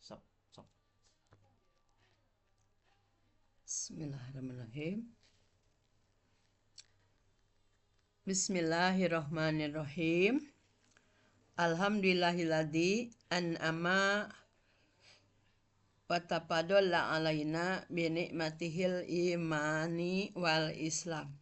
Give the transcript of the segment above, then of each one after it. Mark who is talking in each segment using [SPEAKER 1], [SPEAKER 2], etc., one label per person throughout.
[SPEAKER 1] Sok, sok. Bismillahirrahmanirrahim. Bismillahirrahmanirrahim. Alhamdulillahilladzi an'ama wa tafaddala alaina bi ni'matihil imani wal islam.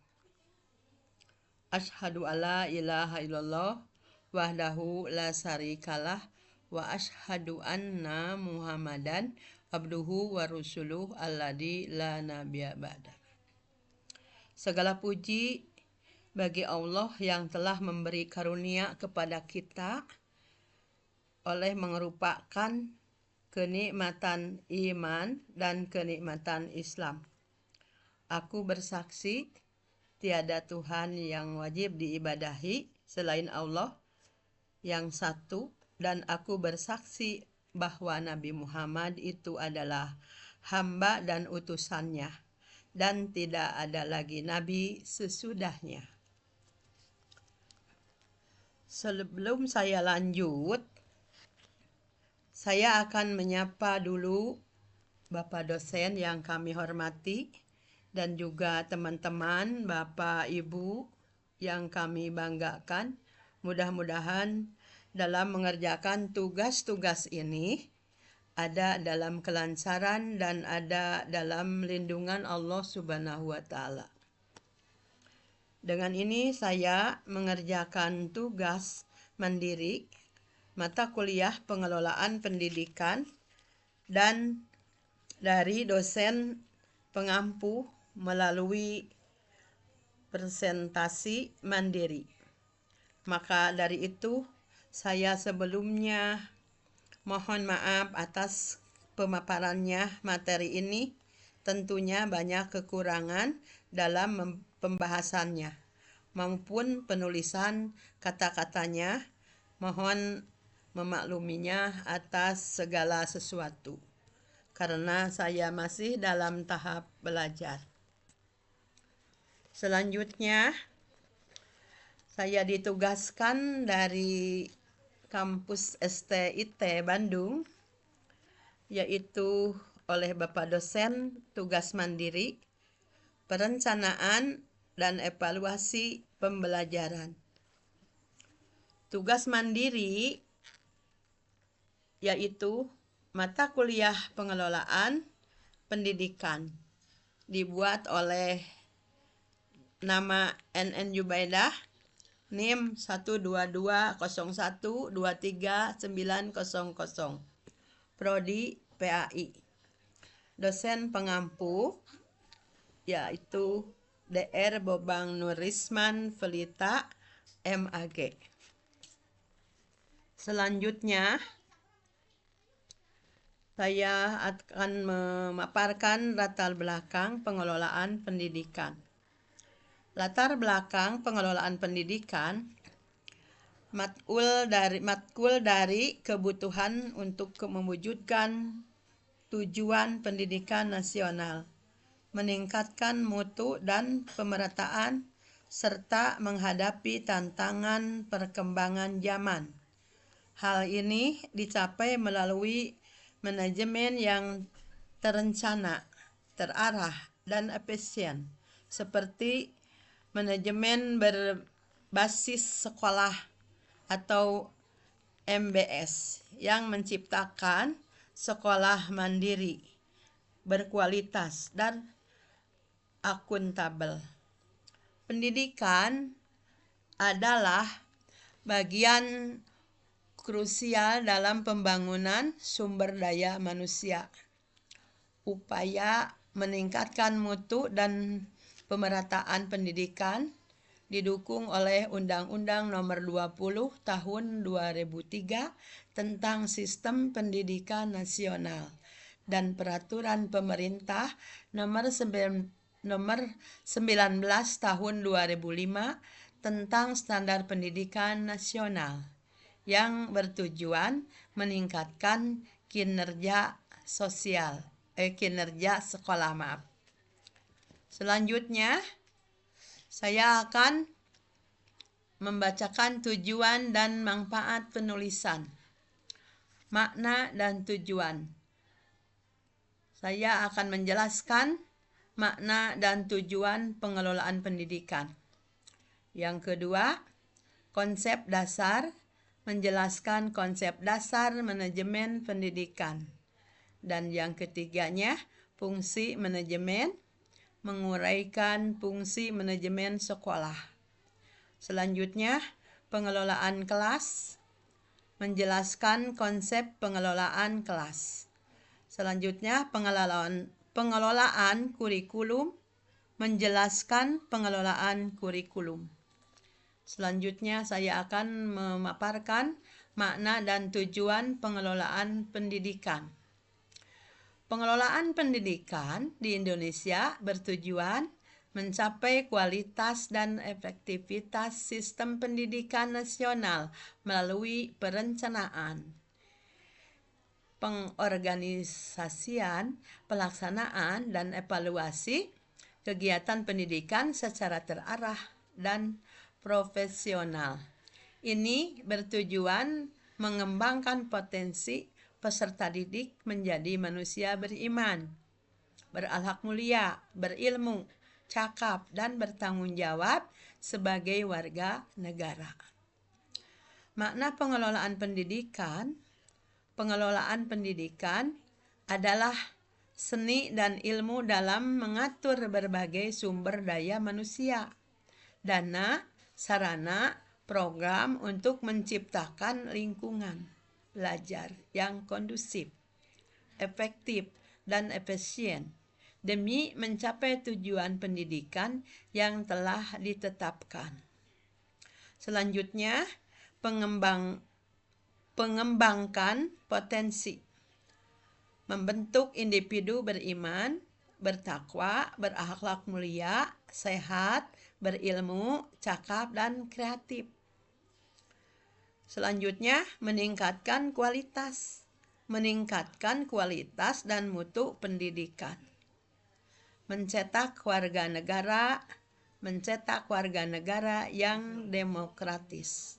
[SPEAKER 1] Asyhadu alla ilaha illallah wahdahu la syarikalah wa asyhadu anna Muhammadan abduhu wa rusuluh alladzi la nabiyya ba'da. Segala puji bagi Allah yang telah memberi karunia kepada kita oleh mengerupakan kenikmatan iman dan kenikmatan Islam. Aku bersaksi tiada Tuhan yang wajib diibadahi selain Allah yang satu, dan aku bersaksi bahwa Nabi Muhammad itu adalah hamba dan utusannya, dan tidak ada lagi nabi sesudahnya. Sebelum saya lanjut, saya akan menyapa dulu Bapak dosen yang kami hormati dan juga teman-teman Bapak Ibu yang kami banggakan. Mudah-mudahan dalam mengerjakan tugas-tugas ini ada dalam kelancaran dan ada dalam lindungan Allah Subhanahu wa Ta'ala. Dengan ini saya mengerjakan tugas mandiri mata kuliah pengelolaan pendidikan dan dari dosen pengampu melalui presentasi mandiri. Maka dari itu saya sebelumnya mohon maaf atas pemaparannya materi ini. Tentunya banyak kekurangan dalam pembahasannya maupun penulisan kata-katanya. Mohon memakluminya atas segala sesuatu karena saya masih dalam tahap belajar. Selanjutnya, saya ditugaskan dari kampus STIT Bandung, yaitu oleh Bapak dosen tugas mandiri, perencanaan dan evaluasi pembelajaran. Tugas mandiri yaitu mata kuliah pengelolaan pendidikan, dibuat oleh nama NN Jubaidah, NIM 12201239900, Prodi PAI. Dosen pengampu yaitu Dr. Bobang Nurisman Felita, MAG. Selanjutnya, saya akan memaparkan latar belakang pengelolaan pendidikan. Latar belakang pengelolaan pendidikan matkul dari kebutuhan untuk mewujudkan tujuan pendidikan nasional, meningkatkan mutu dan pemerataan, serta menghadapi tantangan perkembangan zaman. Hal ini dicapai melalui manajemen yang terencana, terarah, dan efisien, seperti manajemen berbasis sekolah atau MBS yang menciptakan sekolah mandiri, berkualitas, dan akuntabel. Pendidikan adalah bagian krusial dalam pembangunan sumber daya manusia. Upaya meningkatkan mutu dan pemerataan pendidikan didukung oleh Undang-Undang Nomor 20 Tahun 2003 tentang Sistem Pendidikan Nasional dan Peraturan Pemerintah Nomor 19 Tahun 2005 tentang Standar Pendidikan Nasional yang bertujuan meningkatkan kinerja sekolah. Selanjutnya, saya akan membacakan tujuan dan manfaat penulisan. makna dan tujuan. Saya akan menjelaskan makna dan tujuan pengelolaan pendidikan. Yang kedua, konsep dasar, menjelaskan konsep dasar manajemen pendidikan. Dan yang ketiganya, fungsi manajemen, menguraikan fungsi manajemen sekolah. Selanjutnya, pengelolaan kelas, menjelaskan konsep pengelolaan kelas. Selanjutnya, pengelolaan kurikulum, menjelaskan pengelolaan kurikulum. Selanjutnya, saya akan memaparkan makna dan tujuan pengelolaan pendidikan. Pengelolaan pendidikan di Indonesia bertujuan mencapai kualitas dan efektivitas sistem pendidikan nasional melalui perencanaan, pengorganisasian, pelaksanaan, dan evaluasi kegiatan pendidikan secara terarah dan profesional. Ini bertujuan mengembangkan potensi peserta didik menjadi manusia beriman, berakhlak mulia, berilmu, cakap, dan bertanggung jawab sebagai warga negara. Makna pengelolaan pendidikan. Pengelolaan pendidikan adalah seni dan ilmu dalam mengatur berbagai sumber daya manusia, dana, sarana, program untuk menciptakan lingkungan belajar yang kondusif, efektif, dan efisien demi mencapai tujuan pendidikan yang telah ditetapkan. Selanjutnya, pengembangkan potensi, membentuk individu beriman, bertakwa, berakhlak mulia, sehat, berilmu, cakap, dan kreatif. Selanjutnya, meningkatkan kualitas dan mutu pendidikan. Mencetak warga negara yang demokratis.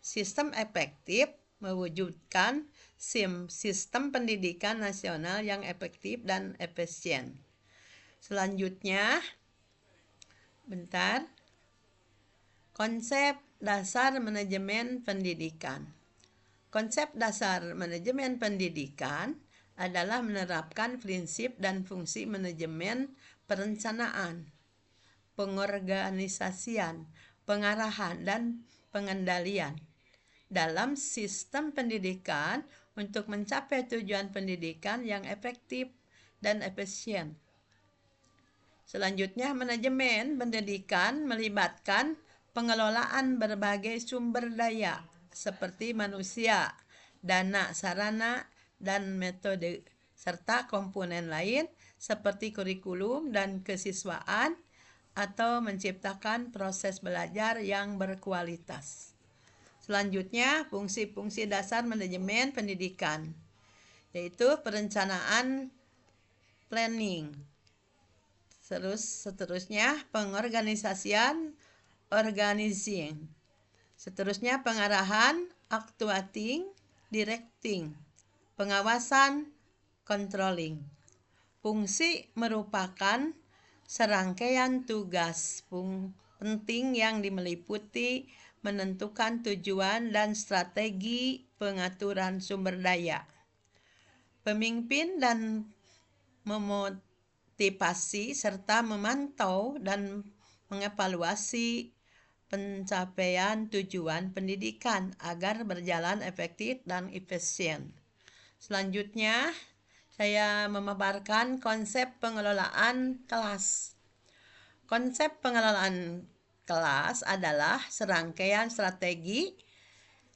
[SPEAKER 1] Sistem efektif, mewujudkan sistem pendidikan nasional yang efektif dan efisien. Selanjutnya, konsep dasar manajemen pendidikan. Konsep dasar manajemen pendidikan adalah menerapkan prinsip dan fungsi manajemen perencanaan, pengorganisasian, pengarahan, dan pengendalian dalam sistem pendidikan untuk mencapai tujuan pendidikan yang efektif dan efisien. Selanjutnya, manajemen pendidikan melibatkan pengelolaan berbagai sumber daya seperti manusia, dana, sarana, dan metode, serta komponen lain seperti kurikulum dan kesiswaan atau menciptakan proses belajar yang berkualitas. Selanjutnya, fungsi-fungsi dasar manajemen pendidikan, yaitu perencanaan, planning. Seterusnya, pengorganisasian, organizing. Seterusnya, pengarahan, actuating, directing. Pengawasan, controlling. Fungsi merupakan serangkaian tugas penting yang meliputi menentukan tujuan dan strategi pengaturan sumber daya, pemimpin dan memotivasi, serta memantau dan mengevaluasi pencapaian tujuan pendidikan agar berjalan efektif dan efisien. Selanjutnya, saya memaparkan konsep pengelolaan kelas. Konsep pengelolaan kelas adalah serangkaian strategi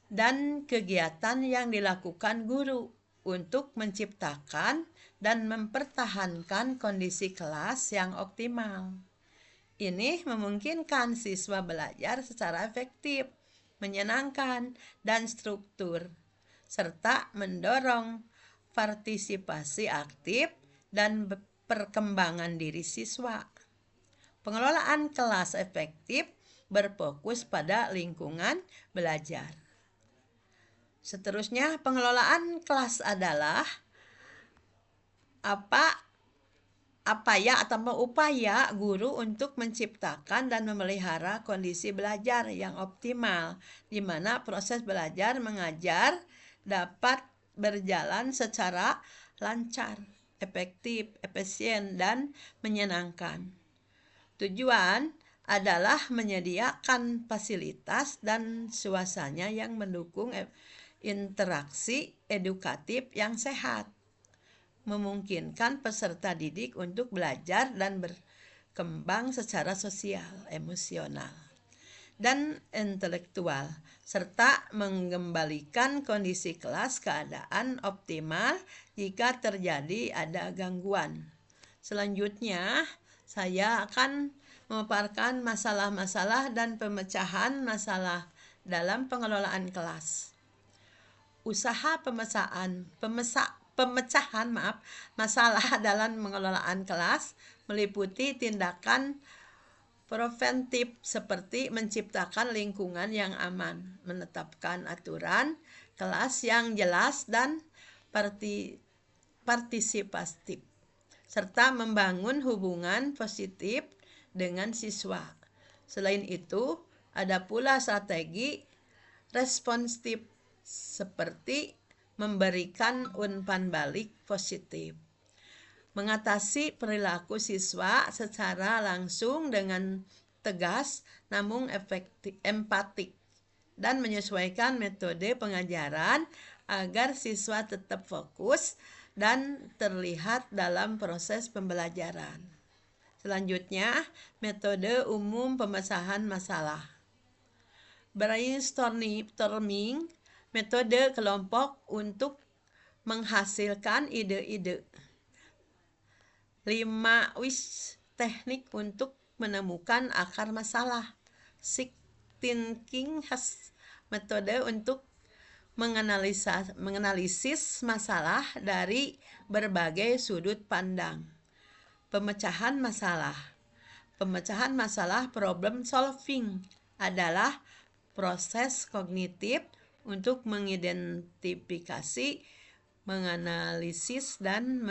[SPEAKER 1] dan kegiatan yang dilakukan guru untuk menciptakan dan mempertahankan kondisi kelas yang optimal. Ini memungkinkan siswa belajar secara efektif, menyenangkan, dan struktur, serta mendorong partisipasi aktif dan perkembangan diri siswa. Pengelolaan kelas efektif berfokus pada lingkungan belajar. Seterusnya, pengelolaan kelas adalah upaya guru untuk menciptakan dan memelihara kondisi belajar yang optimal, di mana proses belajar mengajar dapat berjalan secara lancar, efektif, efisien, dan menyenangkan. Tujuan adalah menyediakan fasilitas dan suasana yang mendukung interaksi edukatif yang sehat, memungkinkan peserta didik untuk belajar dan berkembang secara sosial, emosional, dan intelektual, serta mengembalikan kondisi kelas keadaan optimal jika terjadi ada gangguan. Selanjutnya, saya akan memaparkan masalah-masalah dan pemecahan masalah dalam pengelolaan kelas. Usaha pemecahan masalah dalam pengelolaan kelas meliputi tindakan preventif seperti menciptakan lingkungan yang aman, menetapkan aturan kelas yang jelas dan partisipatif, serta membangun hubungan positif dengan siswa. Selain itu, ada pula strategi responsif seperti memberikan umpan balik positif, mengatasi perilaku siswa secara langsung dengan tegas namun empatik, dan menyesuaikan metode pengajaran agar siswa tetap fokus dan terlihat dalam proses pembelajaran. Selanjutnya, metode umum pemecahan masalah. Brainstorming, metode kelompok untuk menghasilkan ide-ide. 5 teknik untuk menemukan akar masalah. 6 thinking metode untuk menganalisis masalah dari berbagai sudut pandang. Pemecahan masalah problem solving adalah proses kognitif untuk mengidentifikasi, menganalisis, dan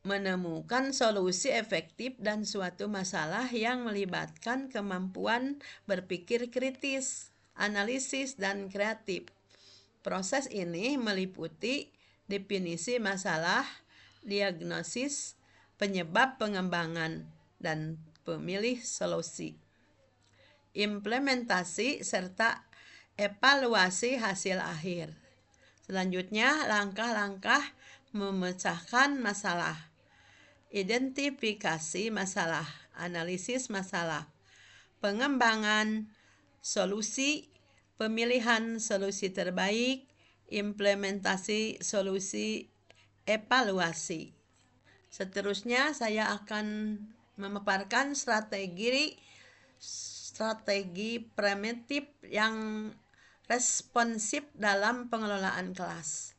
[SPEAKER 1] menemukan solusi efektif dan suatu masalah yang melibatkan kemampuan berpikir kritis, analisis, dan kreatif. Proses ini meliputi definisi masalah, diagnosis, penyebab, pengembangan, dan pemilih solusi. Implementasi serta evaluasi hasil akhir. Selanjutnya, langkah-langkah memecahkan masalah. Identifikasi masalah, analisis masalah, pengembangan solusi, pemilihan solusi terbaik, implementasi solusi, evaluasi. Seterusnya, saya akan memaparkan strategi preventif yang responsif dalam pengelolaan kelas.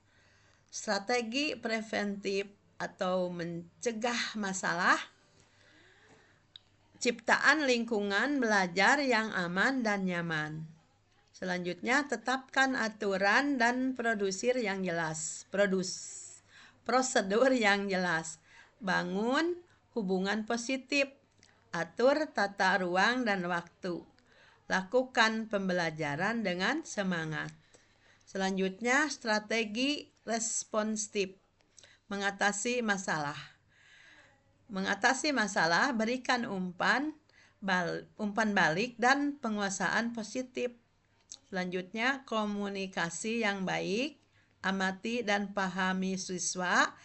[SPEAKER 1] Strategi preventif atau mencegah masalah, ciptaan lingkungan belajar yang aman dan nyaman. Selanjutnya, tetapkan aturan dan prosedur yang jelas. Bangun hubungan positif. Atur tata ruang dan waktu. Lakukan pembelajaran dengan semangat. Selanjutnya, strategi responsif. Mengatasi masalah, berikan umpan balik dan penguasaan positif. Selanjutnya, komunikasi yang baik. Amati dan pahami siswa.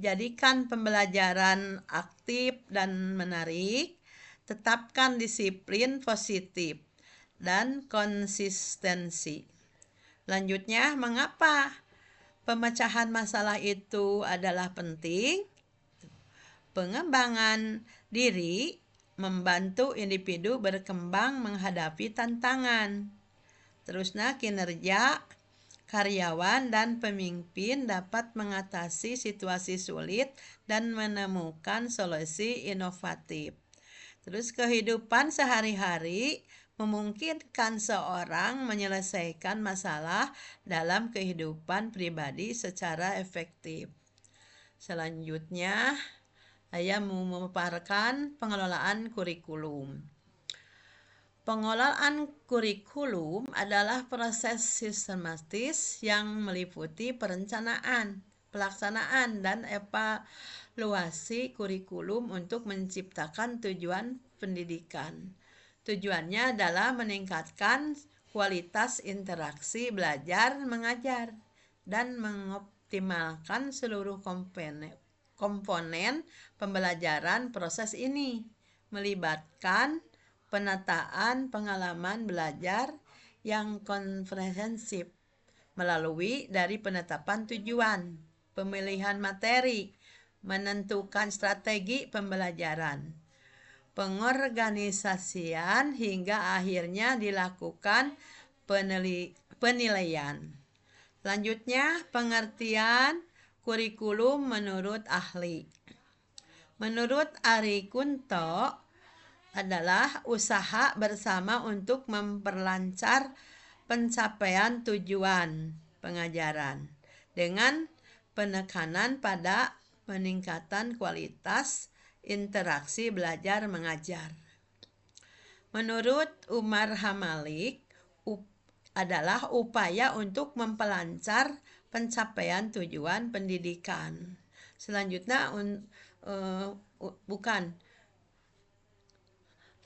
[SPEAKER 1] Jadikan pembelajaran aktif dan menarik. Tetapkan disiplin positif dan konsistensi. Selanjutnya, mengapa pemecahan masalah itu adalah penting? Pengembangan diri membantu individu berkembang menghadapi tantangan. Terusnya, kinerja karyawan dan pemimpin dapat mengatasi situasi sulit dan menemukan solusi inovatif. Terus, kehidupan sehari-hari memungkinkan seorang menyelesaikan masalah dalam kehidupan pribadi secara efektif. Selanjutnya, saya mau memaparkan pengelolaan kurikulum. Pengelolaan kurikulum adalah proses sistematis yang meliputi perencanaan, pelaksanaan, dan evaluasi kurikulum untuk menciptakan tujuan pendidikan. Tujuannya adalah meningkatkan kualitas interaksi belajar mengajar dan mengoptimalkan seluruh komponen pembelajaran. Proses ini melibatkan penataan pengalaman belajar yang komprehensif melalui dari penetapan tujuan, pemilihan materi, menentukan strategi pembelajaran, pengorganisasian, hingga akhirnya dilakukan penilaian. Selanjutnya, pengertian kurikulum menurut ahli. Menurut Ari Kunto, adalah usaha bersama untuk memperlancar pencapaian tujuan pengajaran dengan penekanan pada peningkatan kualitas interaksi belajar mengajar. Menurut Umar Hamalik, adalah upaya untuk memperlancar pencapaian tujuan pendidikan. Selanjutnya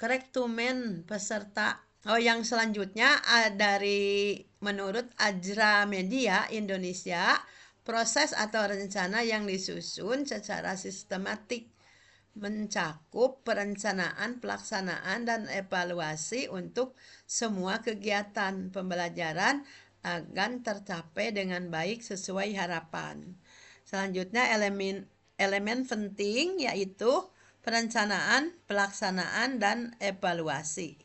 [SPEAKER 1] korektumen peserta. Yang selanjutnya dari menurut Ajra Media Indonesia, proses atau rencana yang disusun secara sistematik mencakup perencanaan, pelaksanaan, dan evaluasi untuk semua kegiatan pembelajaran agar tercapai dengan baik sesuai harapan. Selanjutnya elemen penting yaitu perencanaan, pelaksanaan, dan evaluasi.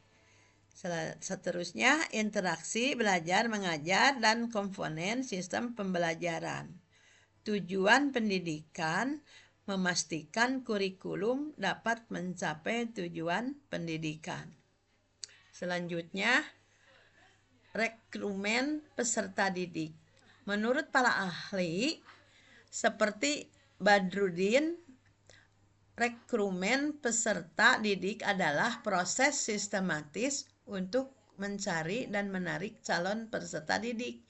[SPEAKER 1] Seterusnya, interaksi belajar mengajar dan komponen sistem pembelajaran. Tujuan pendidikan memastikan kurikulum dapat mencapai tujuan pendidikan. Selanjutnya, rekrutmen peserta didik. Menurut para ahli seperti Badrudin, rekrutmen peserta didik adalah proses sistematis untuk mencari dan menarik calon peserta didik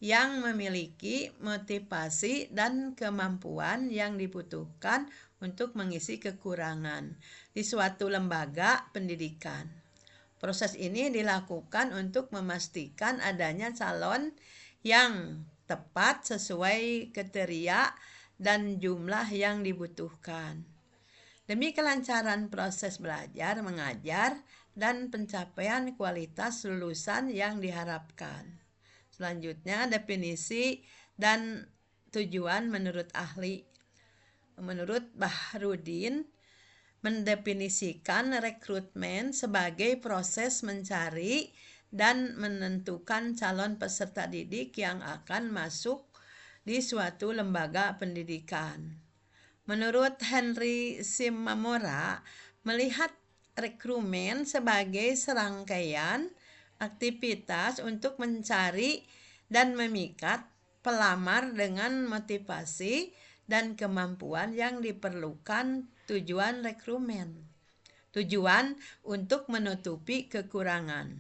[SPEAKER 1] yang memiliki motivasi dan kemampuan yang dibutuhkan untuk mengisi kekurangan di suatu lembaga pendidikan. Proses ini dilakukan untuk memastikan adanya calon yang tepat sesuai kriteria dan jumlah yang dibutuhkan, demi kelancaran proses belajar mengajar dan pencapaian kualitas lulusan yang diharapkan. Selanjutnya, definisi dan tujuan menurut ahli. Menurut Bahrudin, mendefinisikan rekrutmen sebagai proses mencari dan menentukan calon peserta didik yang akan masuk di suatu lembaga pendidikan. Menurut Henry Simamora, melihat rekrutmen sebagai serangkaian aktivitas untuk mencari dan memikat pelamar dengan motivasi dan kemampuan yang diperlukan. Tujuan rekrutmen, tujuan untuk menutupi kekurangan.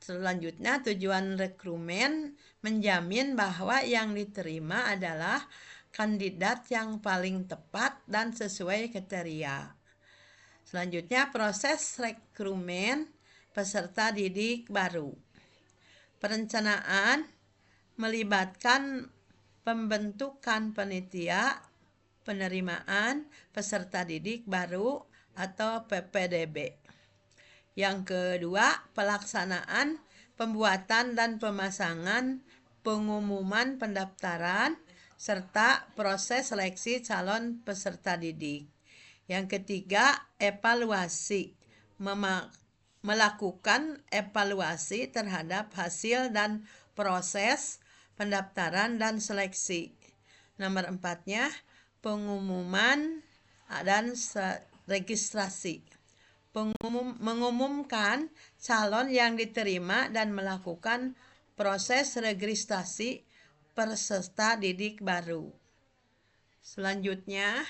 [SPEAKER 1] Selanjutnya, tujuan rekrutmen menjamin bahwa yang diterima adalah kandidat yang paling tepat dan sesuai kriteria. Selanjutnya, proses rekrutmen peserta didik baru. Perencanaan melibatkan pembentukan panitia penerimaan peserta didik baru atau PPDB. Yang kedua, pelaksanaan pembuatan dan pemasangan pengumuman pendaftaran serta proses seleksi calon peserta didik. Yang ketiga, evaluasi, melakukan evaluasi terhadap hasil dan proses pendaftaran dan seleksi. Nomor 4-nya, pengumuman dan registrasi. mengumumkan calon yang diterima dan melakukan proses registrasi peserta didik baru. Selanjutnya,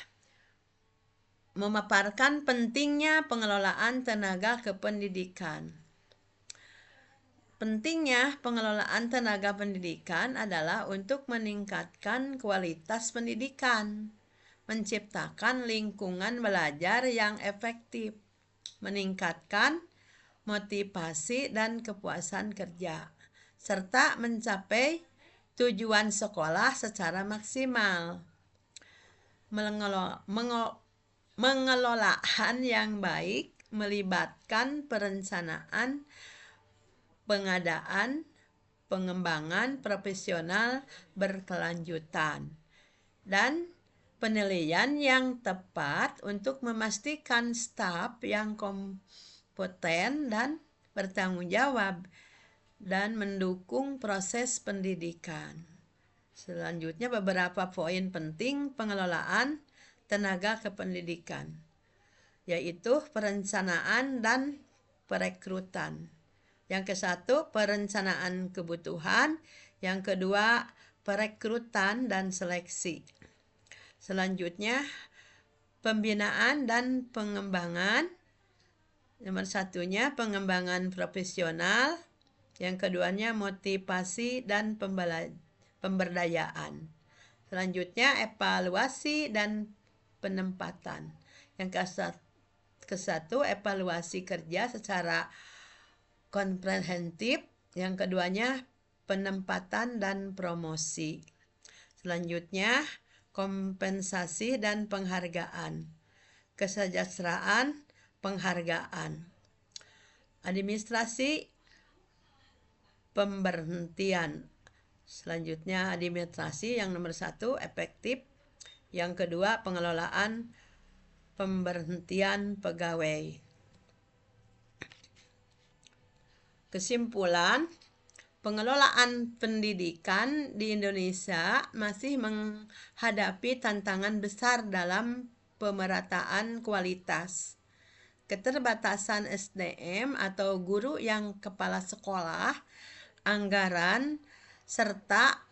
[SPEAKER 1] memaparkan pentingnya pengelolaan tenaga kependidikan. Pentingnya pengelolaan tenaga pendidikan adalah untuk meningkatkan kualitas pendidikan, menciptakan lingkungan belajar yang efektif, meningkatkan motivasi dan kepuasan kerja, serta mencapai tujuan sekolah secara maksimal. Mengelolaan yang baik melibatkan perencanaan, pengadaan, pengembangan profesional berkelanjutan, dan penilaian yang tepat untuk memastikan staf yang kompeten dan bertanggung jawab dan mendukung proses pendidikan. Selanjutnya, beberapa poin penting pengelolaan tenaga kependidikan, yaitu perencanaan dan perekrutan. Yang ke-1, perencanaan kebutuhan. Yang kedua, perekrutan dan seleksi. Selanjutnya, pembinaan dan pengembangan. Nomor 1-nya pengembangan profesional. Yang keduanya motivasi dan pemberdayaan. Selanjutnya, evaluasi dan penempatan. Yang ke-1, evaluasi kerja secara komprehensif. Yang keduanya, penempatan dan promosi. Selanjutnya, kompensasi dan penghargaan. Kesejahteraan, penghargaan. Administrasi, pemberhentian. Selanjutnya, administrasi yang nomor 1, efektif. Yang kedua, pengelolaan pemberhentian pegawai. Kesimpulan, pengelolaan pendidikan di Indonesia masih menghadapi tantangan besar dalam pemerataan kualitas. Keterbatasan SDM atau guru yang kepala sekolah, anggaran, serta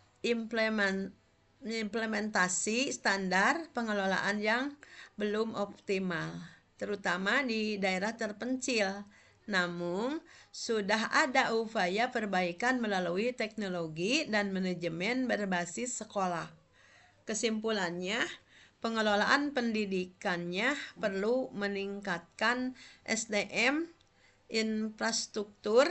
[SPEAKER 1] implementasi standar pengelolaan yang belum optimal, terutama di daerah terpencil. Namun, sudah ada upaya perbaikan melalui teknologi dan manajemen berbasis sekolah. Kesimpulannya, pengelolaan pendidikannya perlu meningkatkan SDM, infrastruktur,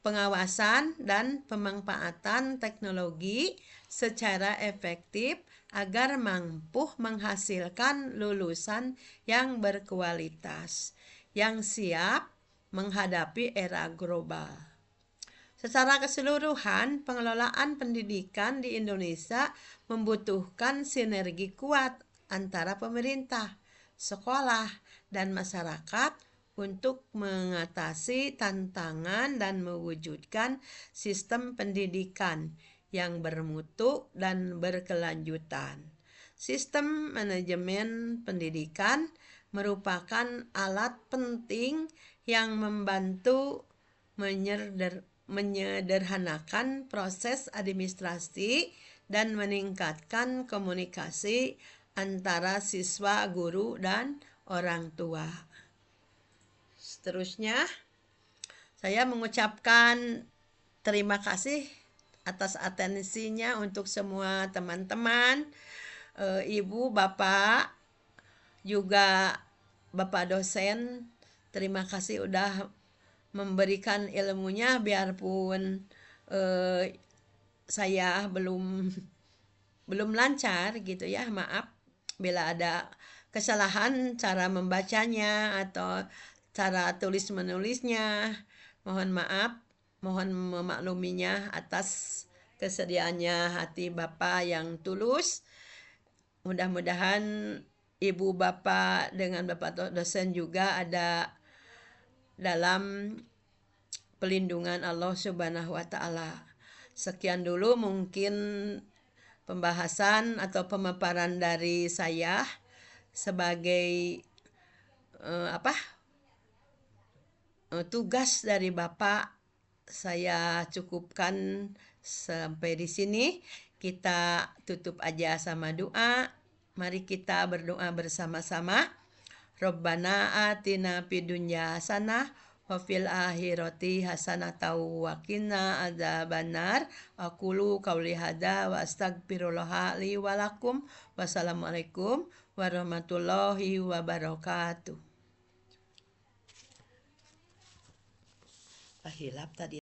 [SPEAKER 1] pengawasan, dan pemanfaatan teknologi secara efektif agar mampu menghasilkan lulusan yang berkualitas, yang siap menghadapi era global. Secara keseluruhan, pengelolaan pendidikan di Indonesia membutuhkan sinergi kuat antara pemerintah, sekolah, dan masyarakat untuk mengatasi tantangan dan mewujudkan sistem pendidikan yang bermutu dan berkelanjutan. Sistem manajemen pendidikan merupakan alat penting yang membantu menyederhanakan proses administrasi dan meningkatkan komunikasi antara siswa, guru, dan orang tua. Seterusnya, saya mengucapkan terima kasih atas atensinya untuk semua teman-teman, ibu, bapak, juga bapak dosen. Terima kasih udah memberikan ilmunya, biarpun saya belum lancar gitu ya. Maaf bila ada kesalahan cara membacanya atau cara tulis menulisnya. Mohon maaf, mohon memakluminya atas kesediaannya hati Bapak yang tulus. Mudah-mudahan Ibu Bapak dengan Bapak dosen juga ada dalam pelindungan Allah Subhanahu wa Ta'ala. Sekian dulu mungkin pembahasan atau pemaparan dari saya sebagai tugas dari Bapak saya cukupkan sampai di sini. Kita tutup aja sama doa. Mari kita berdoa bersama-sama. Rabbana atina fid dunya hasanah wa fil akhirati hasanah wa qina adzabannar. Aqulu qauli hadza wa astaghfirullah li wa lakum. Wassalamualaikum warahmatullahi wabarakatuh. Hilap tadi.